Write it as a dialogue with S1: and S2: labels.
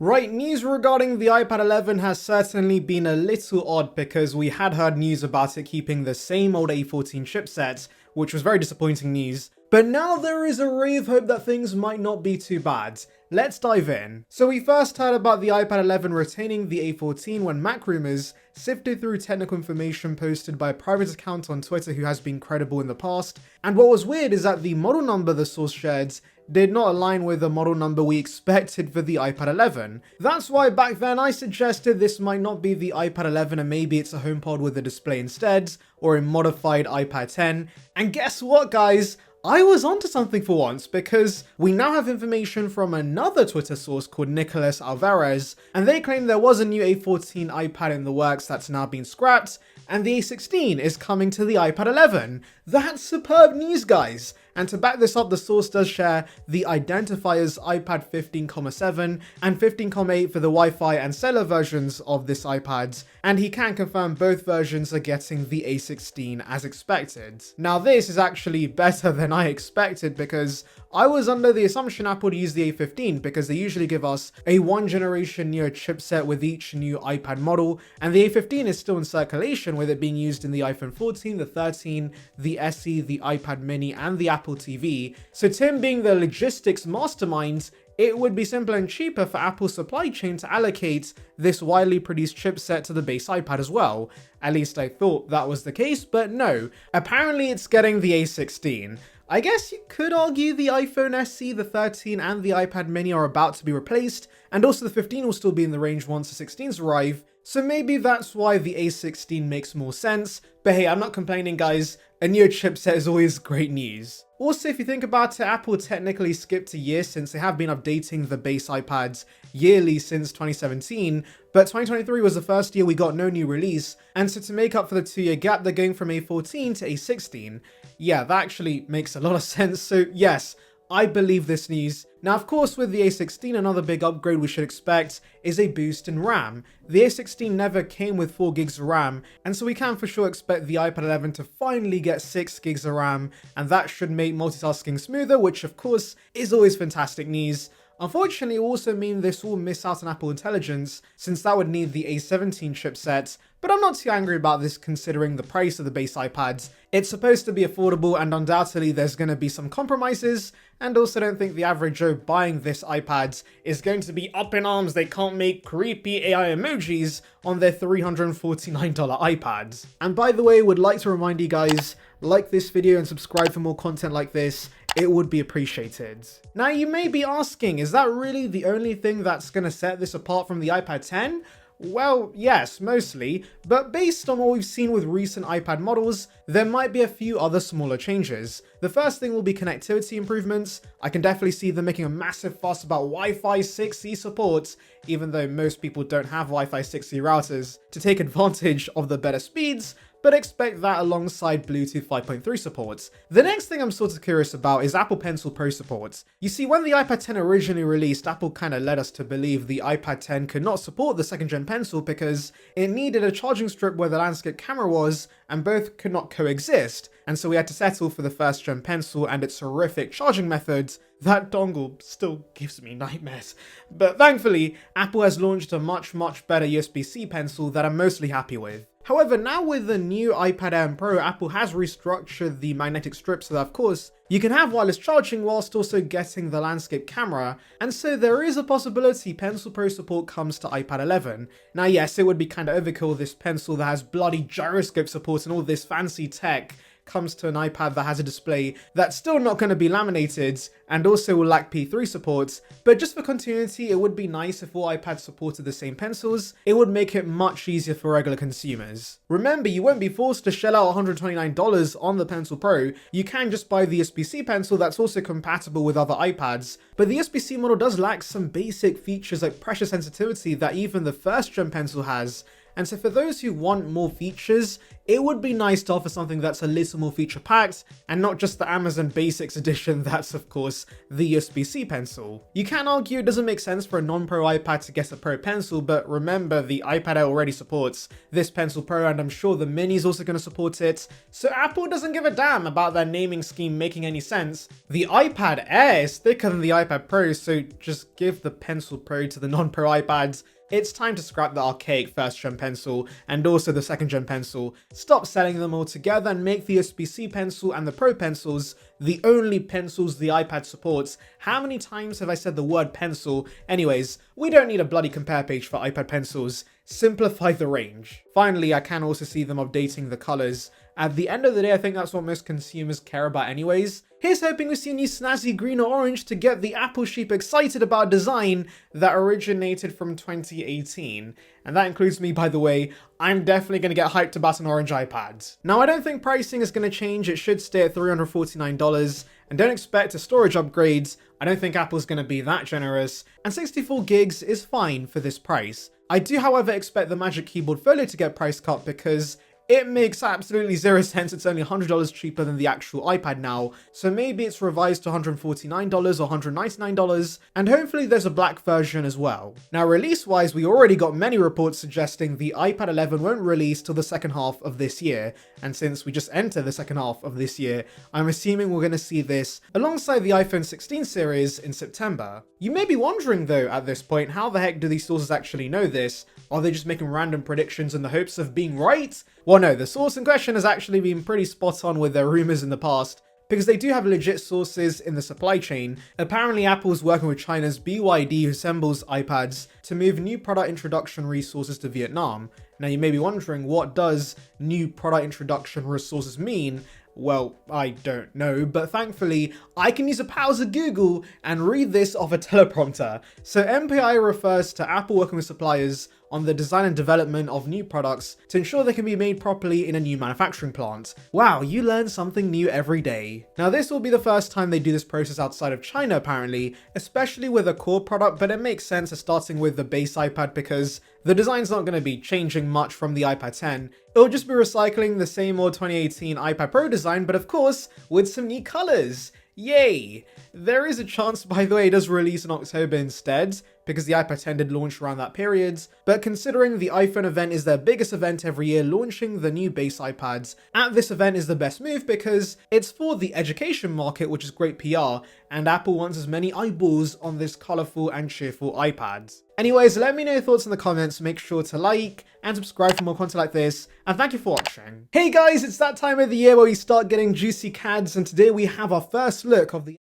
S1: Right, news regarding the iPad 11 has certainly been a little odd because we had heard news about it keeping the same old A14 chipset, which was very disappointing news. But now there is a ray of hope that things might not be too bad. Let's dive in. So we first heard about the iPad 11 retaining the A14 when Mac Rumors sifted through technical information posted by a private account on Twitter who has been credible in the past. And what was weird is that the model number the source shared did not align with the model number we expected for the iPad 11. That's why back then I suggested this might not be the iPad 11 and maybe it's a HomePod with a display instead, or a modified iPad 10. And guess what, guys? I was onto something for once, because we now have information from another Twitter source called Nicholas Alvarez, and they claim there was a new A14 iPad in the works that's now been scrapped, and the A16 is coming to the iPad 11. That's superb news, guys! And to back this up, the source does share the identifiers iPad 15,7 and 15,8 for the Wi-Fi and cellular versions of this iPad, and he can confirm both versions are getting the A16 as expected. Now this is actually better than I expected, because I was under the assumption Apple would use the A15 because they usually give us a one generation newer chipset with each new iPad model, and the A15 is still in circulation with it being used in the iPhone 14, the 13, the SE, the iPad mini and the Apple TV. So Tim being the logistics mastermind, it would be simpler and cheaper for Apple's supply chain to allocate this widely produced chipset to the base iPad as well. At least I thought that was the case, but no. Apparently it's getting the A16. I guess you could argue the iPhone SE, the 13 and the iPad mini are about to be replaced, and also the 15 will still be in the range once the 16s arrive, so maybe that's why the A16 makes more sense. But hey, I'm not complaining, guys. A new chipset is always great news. Also, if you think about it, Apple technically skipped a year since they have been updating the base iPads yearly since 2017, but 2023 was the first year we got no new release, and so to make up for the 2-year gap, they're going from A14 to A16. Yeah, that actually makes a lot of sense, so yes, I believe this news. Now, of course, with the A16, another big upgrade we should expect is a boost in RAM. The A16 never came with 4 gigs of RAM, and so we can for sure expect the iPad 11 to finally get 6 gigs of RAM, and that should make multitasking smoother, which of course is always fantastic news. Unfortunately, it will also mean this will miss out on Apple Intelligence, since that would need the A17 chipset, but I'm not too angry about this considering the price of the base iPads. It's supposed to be affordable, and undoubtedly there's going to be some compromises, and also don't think the average Joe buying this iPad is going to be up in arms they can't make creepy AI emojis on their $349 iPads. And by the way, would like to remind you guys, like this video and subscribe for more content like this. It would be appreciated. Now you may be asking, is that really the only thing that's going to set this apart from the iPad 10? Well, yes, mostly, but based on what we've seen with recent iPad models, there might be a few other smaller changes. The first thing will be connectivity improvements. I can definitely see them making a massive fuss about Wi-Fi 6E support, even though most people don't have Wi-Fi 6E routers, to take advantage of the better speeds, but expect that alongside Bluetooth 5.3 support. The next thing I'm sort of curious about is Apple Pencil Pro support. You see, when the iPad 10 originally released, Apple kind of led us to believe the iPad 10 could not support the 2nd gen Pencil because it needed a charging strip where the landscape camera was, and both could not coexist, and so we had to settle for the 1st gen Pencil and its horrific charging methods. That dongle still gives me nightmares. But thankfully, Apple has launched a much better USB-C pencil that I'm mostly happy with. However, now with the new iPad Air Pro, Apple has restructured the magnetic strip so that, of course, you can have wireless charging whilst also getting the landscape camera, and so there is a possibility Pencil Pro support comes to iPad 11. Now yes, it would be kind of overkill, this pencil that has bloody gyroscope support and all this fancy tech comes to an iPad that has a display that's still not going to be laminated and also will lack P3 support, but just for continuity, it would be nice if all iPads supported the same pencils. It would make it much easier for regular consumers. Remember, you won't be forced to shell out $129 on the Pencil Pro. You can just buy the USB-C pencil that's also compatible with other iPads, but the USB-C model does lack some basic features like pressure sensitivity that even the 1st gen Pencil has. And so for those who want more features, it would be nice to offer something that's a little more feature packed and not just the Amazon Basics edition that's of course the USB-C pencil. You can argue it doesn't make sense for a non-Pro iPad to get a Pro pencil, but remember the iPad Air already supports this Pencil Pro and I'm sure the Mini is also going to support it, so Apple doesn't give a damn about their naming scheme making any sense. The iPad Air is thicker than the iPad Pro, so just give the Pencil Pro to the non-Pro iPads. It's time to scrap the archaic first gen pencil and also the second gen pencil, stop selling them all together and make the USB-C pencil and the Pro pencils the only pencils the iPad supports. How many times have I said the word pencil? Anyways, we don't need a bloody compare page for iPad pencils. Simplify the range. Finally, I can also see them updating the colors. At the end of the day, I think that's what most consumers care about anyways. Here's hoping we see a new snazzy green or orange to get the Apple sheep excited about a design that originated from 2018. And that includes me, by the way. I'm definitely going to get hyped about an orange iPad. Now, I don't think pricing is going to change. It should stay at $349. And don't expect a storage upgrade. I don't think Apple's going to be that generous. And 64 gigs is fine for this price. I do, however, expect the Magic Keyboard Folio to get price cut because it makes absolutely zero sense. It's only $100 cheaper than the actual iPad now, so maybe it's revised to $149 or $199, and hopefully there's a black version as well. Now, release-wise, we already got many reports suggesting the iPad 11 won't release till the second half of this year, and since we just entered the second half of this year, I'm assuming we're going to see this alongside the iPhone 16 series in September. You may be wondering though at this point, how the heck do these sources actually know this? Are they just making random predictions in the hopes of being right? Well, no, the source in question has actually been pretty spot on with their rumors in the past, because they do have legit sources in the supply chain. Apparently Apple's working with China's BYD, who assembles iPads, to move new product introduction resources to Vietnam. Now you may be wondering, what does new product introduction resources mean? Well, I don't know, but thankfully I can use the powers of Google and read this off a teleprompter. So MPI refers to Apple working with suppliers on the design and development of new products to ensure they can be made properly in a new manufacturing plant. Wow, you learn something new every day. Now this will be the first time they do this process outside of China apparently, especially with a core product, but it makes sense as starting with the base iPad because the design's not going to be changing much from the iPad 10. It'll just be recycling the same old 2018 iPad Pro design, but of course with some new colors. Yay! There is a chance, by the way, it does release in October instead, because the iPad 10 did launch around that period, but considering the iPhone event is their biggest event every year, launching the new base iPads at this event is the best move because it's for the education market, which is great PR, and Apple wants as many eyeballs on this colourful and cheerful iPad. Anyways, let me know your thoughts in the comments, make sure to like and subscribe for more content like this, and thank you for watching. Hey guys, it's that time of the year where we start getting juicy CADs, and today we have our first look of the